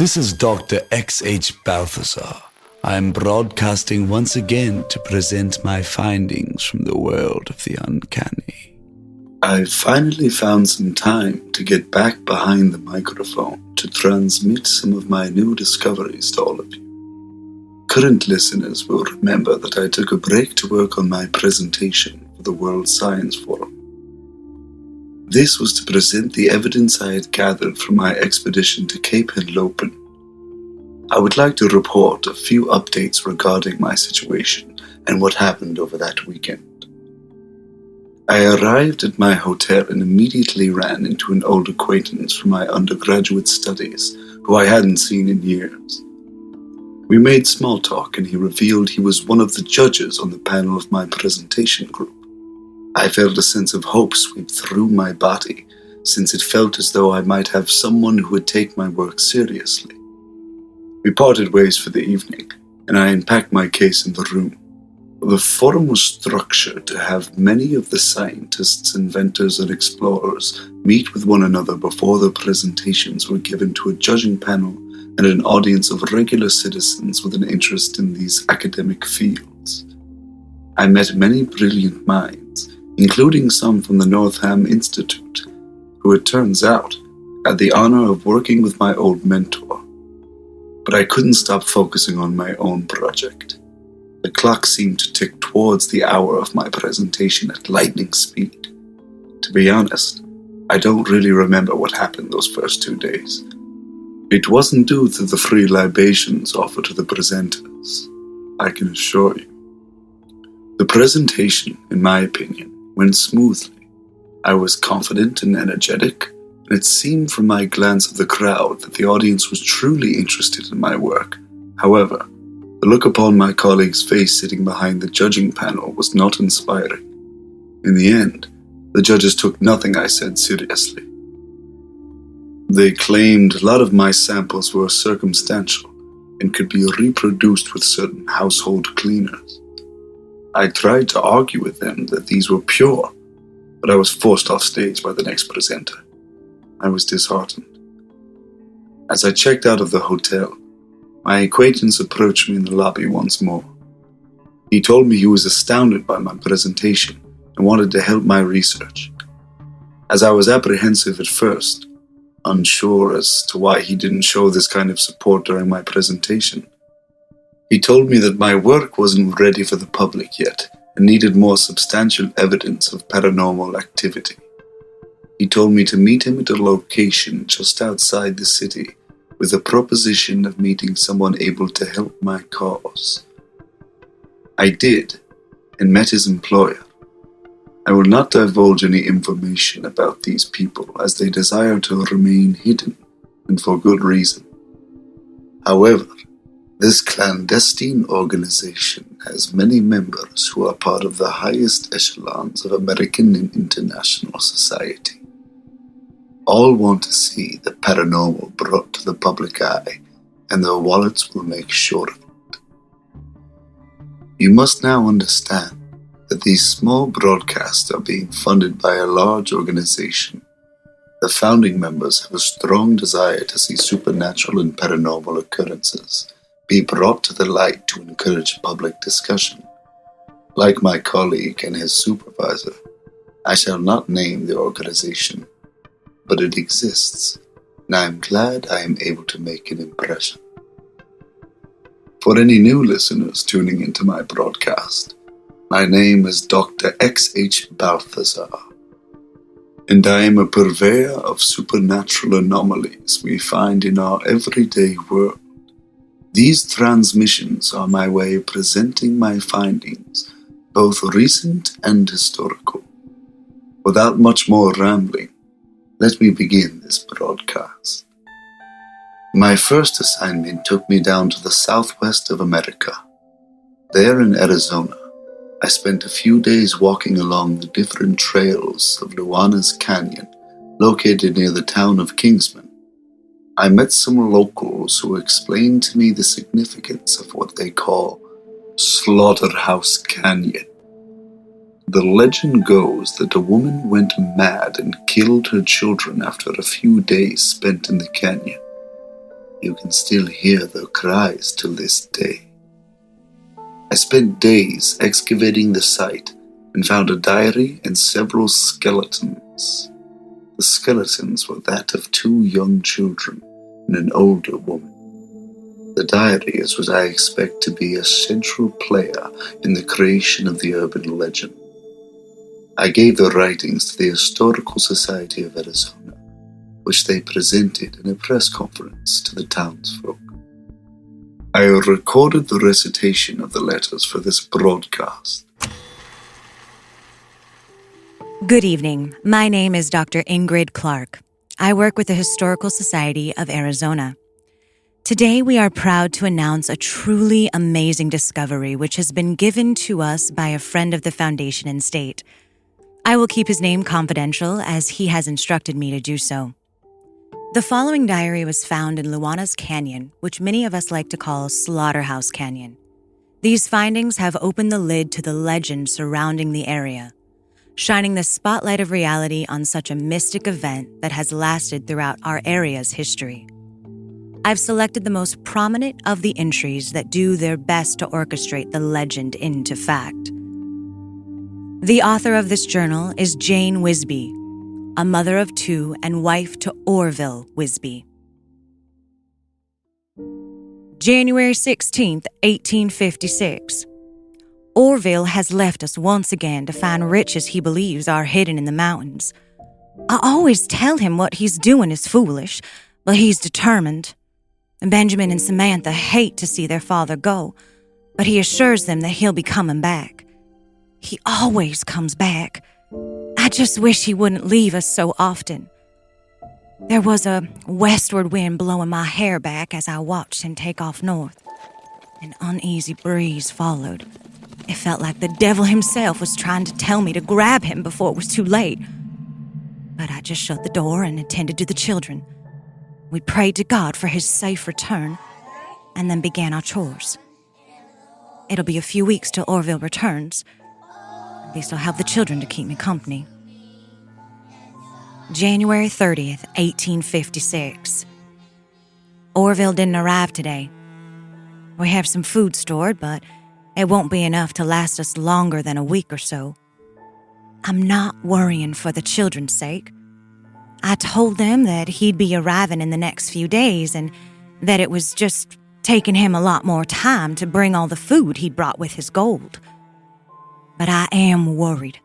This is Dr. X.H. Balthazar. I am broadcasting once again to present my findings from the world of the uncanny. I finally found some time to get back behind the microphone to transmit some of my new discoveries to all of you. Current listeners will remember that I took a break to work on my presentation for the World Science Forum. This was to present the evidence I had gathered from my expedition to Cape Henlopen. I would like to report a few updates regarding my situation and what happened over that weekend. I arrived at my hotel and immediately ran into an old acquaintance from my undergraduate studies who I hadn't seen in years. We made small talk and he revealed he was one of the judges on the panel of my presentation group. I felt a sense of hope sweep through my body, since it felt as though I might have someone who would take my work seriously. We parted ways for the evening, and I unpacked my case in the room. The forum was structured to have many of the scientists, inventors, and explorers meet with one another before their presentations were given to a judging panel and an audience of regular citizens with an interest in these academic fields. I met many brilliant minds, including some from the Northam Institute, who it turns out had the honor of working with my old mentor. But I couldn't stop focusing on my own project. The clock seemed to tick towards the hour of my presentation at lightning speed. To be honest, I don't really remember what happened those first 2 days. It wasn't due to the free libations offered to the presenters, I can assure you. The presentation, in my opinion, went smoothly. I was confident and energetic, and it seemed from my glance of the crowd that the audience was truly interested in my work. However, the look upon my colleague's face sitting behind the judging panel was not inspiring. In the end, the judges took nothing I said seriously. They claimed a lot of my samples were circumstantial and could be reproduced with certain household cleaners. I tried to argue with them that these were pure, but I was forced off stage by the next presenter. I was disheartened. As I checked out of the hotel, my acquaintance approached me in the lobby once more. He told me he was astounded by my presentation and wanted to help my research. As I was apprehensive at first, unsure as to why he didn't show this kind of support during my presentation, he told me that my work wasn't ready for the public yet and needed more substantial evidence of paranormal activity. He told me to meet him at a location just outside the city with a proposition of meeting someone able to help my cause. I did, and met his employer. I will not divulge any information about these people as they desire to remain hidden, and for good reason. However, this clandestine organization has many members who are part of the highest echelons of American and international society. All want to see the paranormal brought to the public eye, and their wallets will make sure of it. You must now understand that these small broadcasts are being funded by a large organization. The founding members have a strong desire to see supernatural and paranormal occurrences be brought to the light to encourage public discussion. Like my colleague and his supervisor, I shall not name the organization, but it exists, and I am glad I am able to make an impression. For any new listeners tuning into my broadcast, my name is Dr. X.H. Balthazar, and I am a purveyor of supernatural anomalies we find in our everyday world. These transmissions are my way of presenting my findings, both recent and historical. Without much more rambling, let me begin this broadcast. My first assignment took me down to the southwest of America. There in Arizona, I spent a few days walking along the different trails of Luana's Canyon, located near the town of Kingsman. I met some locals who explained to me the significance of what they call Slaughterhouse Canyon. The legend goes that a woman went mad and killed her children after a few days spent in the canyon. You can still hear their cries till this day. I spent days excavating the site and found a diary and several skeletons. The skeletons were that of 2 young children and an older woman. The diary is what I expect to be a central player in the creation of the urban legend. I gave the writings to the Historical Society of Arizona, which they presented in a press conference to the townsfolk. I recorded the recitation of the letters for this broadcast. Good evening. My name is Dr. Ingrid Clark. I work with the Historical Society of Arizona. Today we are proud to announce a truly amazing discovery which has been given to us by a friend of the Foundation and State. I will keep his name confidential as he has instructed me to do so. The following diary was found in Luana's Canyon, which many of us like to call Slaughterhouse Canyon. These findings have opened the lid to the legend surrounding the area, shining the spotlight of reality on such a mystic event that has lasted throughout our area's history. I've selected the most prominent of the entries that do their best to orchestrate the legend into fact. The author of this journal is Jane Wisby, a mother of 2 and wife to Orville Wisby. January 16th, 1856. Orville has left us once again to find riches he believes are hidden in the mountains. I always tell him what he's doing is foolish, but he's determined. Benjamin and Samantha hate to see their father go, but he assures them that he'll be coming back. He always comes back. I just wish he wouldn't leave us so often. There was a westward wind blowing my hair back as I watched him take off north. An uneasy breeze followed. It felt like the devil himself was trying to tell me to grab him before it was too late. But I just shut the door and attended to the children. We prayed to God for his safe return, and then began our chores. It'll be a few weeks till Orville returns. At least I'll have the children to keep me company. January 30th, 1856. Orville didn't arrive today. We have some food stored, but it won't be enough to last us longer than a week or so. I'm not worrying for the children's sake. I told them that he'd be arriving in the next few days and that it was just taking him a lot more time to bring all the food he'd brought with his gold. But I am worried.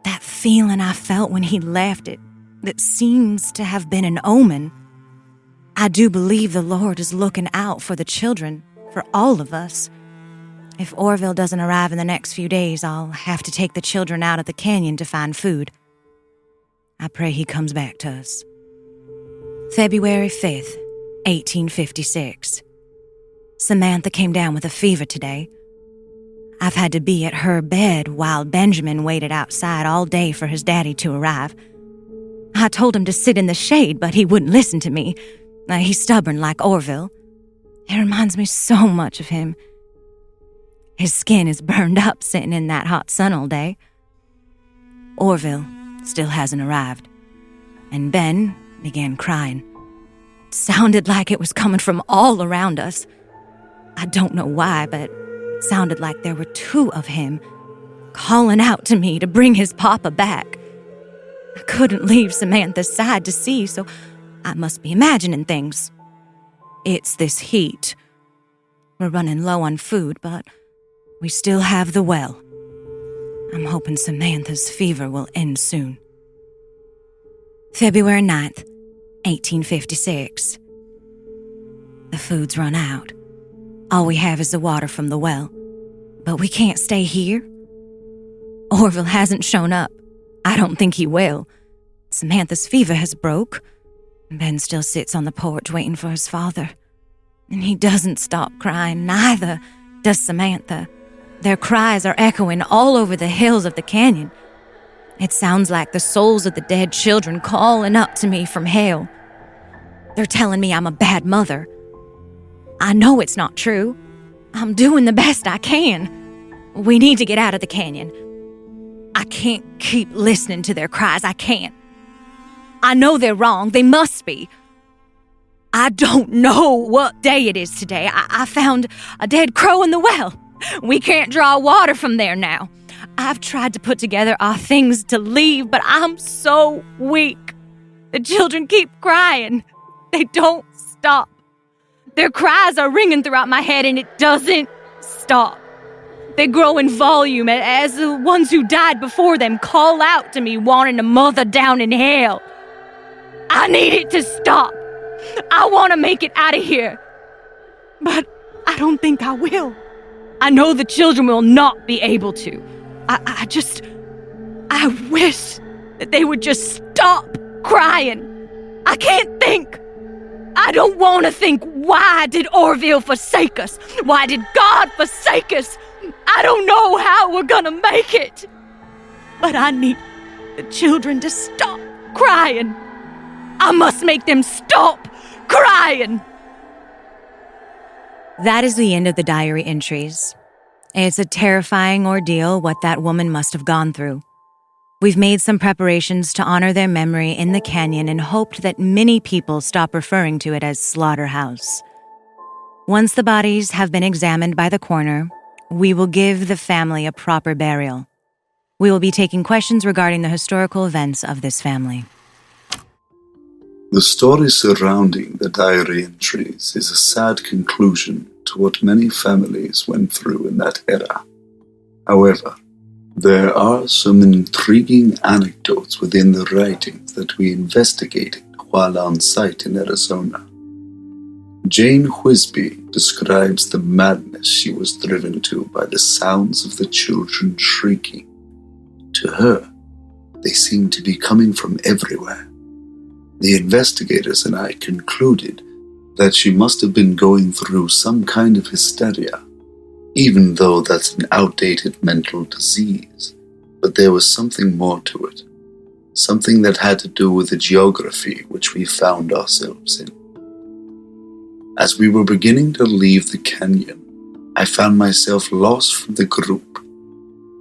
That feeling I felt when he left it, that seems to have been an omen. I do believe the Lord is looking out for the children, for all of us. If Orville doesn't arrive in the next few days, I'll have to take the children out of the canyon to find food. I pray he comes back to us. February 5th, 1856. Samantha came down with a fever today. I've had to be at her bed while Benjamin waited outside all day for his daddy to arrive. I told him to sit in the shade, but he wouldn't listen to me. He's stubborn like Orville. It reminds me so much of him. His skin is burned up sitting in that hot sun all day. Orville still hasn't arrived, and Ben began crying. It sounded like it was coming from all around us. I don't know why, but it sounded like there were 2 of him calling out to me to bring his papa back. I couldn't leave Samantha's side to see, so I must be imagining things. It's this heat. We're running low on food, but we still have the well. I'm hoping Samantha's fever will end soon. February 9th, 1856. The food's run out. All we have is the water from the well. But we can't stay here. Orville hasn't shown up. I don't think he will. Samantha's fever has broke. Ben still sits on the porch waiting for his father. And he doesn't stop crying, neither does Samantha. Their cries are echoing all over the hills of the canyon. It sounds like the souls of the dead children calling up to me from hell. They're telling me I'm a bad mother. I know it's not true. I'm doing the best I can. We need to get out of the canyon. I can't keep listening to their cries. I can't. I know they're wrong. They must be. I don't know what day it is today. I found a dead crow in the well. We can't draw water from there now. I've tried to put together our things to leave, but I'm so weak. The children keep crying. They don't stop. Their cries are ringing throughout my head, and it doesn't stop. They grow in volume as the ones who died before them call out to me wanting a mother down in hell. I need it to stop. I want to make it out of here. But I don't think I will. I know the children will not be able to. I wish that they would just stop crying. I can't think. I don't want to think, why did Orville forsake us? Why did God forsake us? I don't know how we're gonna make it. But I need the children to stop crying. I must make them stop crying. That is the end of the diary entries. It's a terrifying ordeal what that woman must have gone through. We've made some preparations to honor their memory in the canyon and hoped that many people stop referring to it as Slaughterhouse. Once the bodies have been examined by the coroner, we will give the family a proper burial. We will be taking questions regarding the historical events of this family. The story surrounding the diary entries is a sad conclusion to what many families went through in that era. However, there are some intriguing anecdotes within the writings that we investigated while on site in Arizona. Jane Whisby describes the madness she was driven to by the sounds of the children shrieking. To her, they seemed to be coming from everywhere. The investigators and I concluded that she must have been going through some kind of hysteria, even though that's an outdated mental disease. But there was something more to it, something that had to do with the geography which we found ourselves in. As we were beginning to leave the canyon, I found myself lost from the group.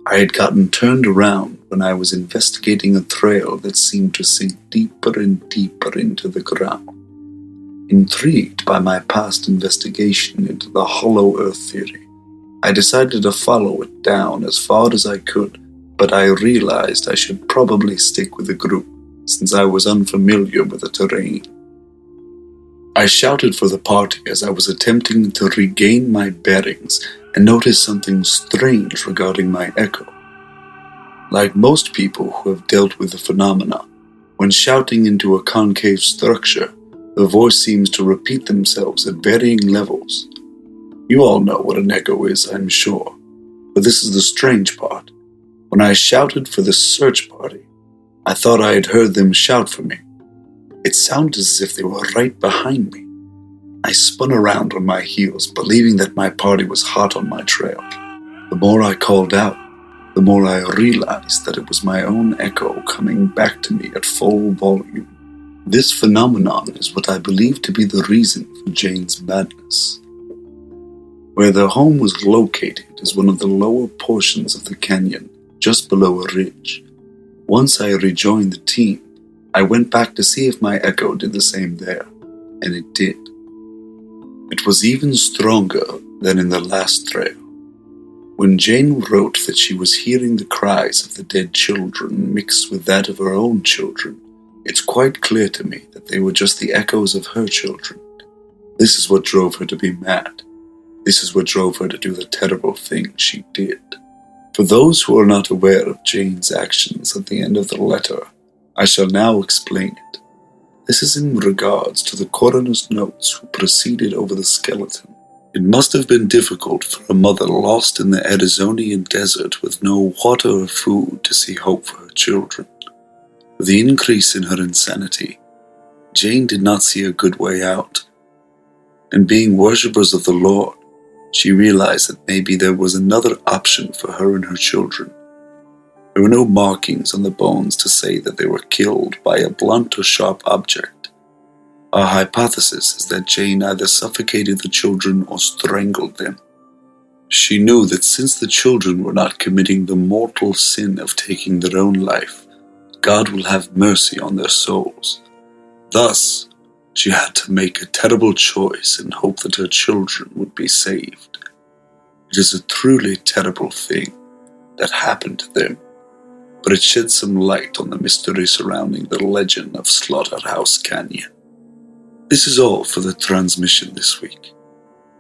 I had gotten turned around when I was investigating a trail that seemed to sink deeper and deeper into the ground. Intrigued by my past investigation into the hollow earth theory, I decided to follow it down as far as I could, but I realized I should probably stick with the group since I was unfamiliar with the terrain. I shouted for the party as I was attempting to regain my bearings and noticed something strange regarding my echo. Like most people who have dealt with the phenomena, when shouting into a concave structure, the voice seems to repeat themselves at varying levels. You all know what an echo is, I'm sure, but this is the strange part. When I shouted for the search party, I thought I had heard them shout for me. It sounded as if they were right behind me. I spun around on my heels, believing that my party was hot on my trail. The more I called out, the more I realized that it was my own echo coming back to me at full volume. This phenomenon is what I believe to be the reason for Jane's madness. Where their home was located is one of the lower portions of the canyon, just below a ridge. Once I rejoined the team, I went back to see if my echo did the same there, and it did. It was even stronger than in the last trail. When Jane wrote that she was hearing the cries of the dead children mixed with that of her own children, it's quite clear to me that they were just the echoes of her children. This is what drove her to be mad. This is what drove her to do the terrible thing she did. For those who are not aware of Jane's actions at the end of the letter, I shall now explain it. This is in regards to the coroner's notes who proceeded over the skeleton. It must have been difficult for a mother lost in the Arizonian desert with no water or food to see hope for her children. With the increase in her insanity, Jane did not see a good way out. And being worshippers of the Lord, she realized that maybe there was another option for her and her children. There were no markings on the bones to say that they were killed by a blunt or sharp object. Our hypothesis is that Jane either suffocated the children or strangled them. She knew that since the children were not committing the mortal sin of taking their own life, God will have mercy on their souls. Thus, She had to make a terrible choice and hope that her children would be saved. It is a truly terrible thing that happened to them, but it sheds some light on the mystery surrounding the legend of Slaughterhouse Canyon. This is all for the transmission this week.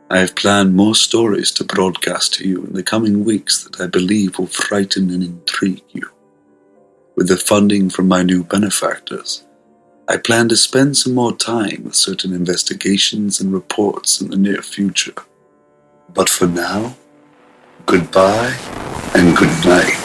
I have planned more stories to broadcast to you in the coming weeks that I believe will frighten and intrigue you. With the funding from my new benefactors, I plan to spend some more time with certain investigations and reports in the near future. But for now, goodbye and good night.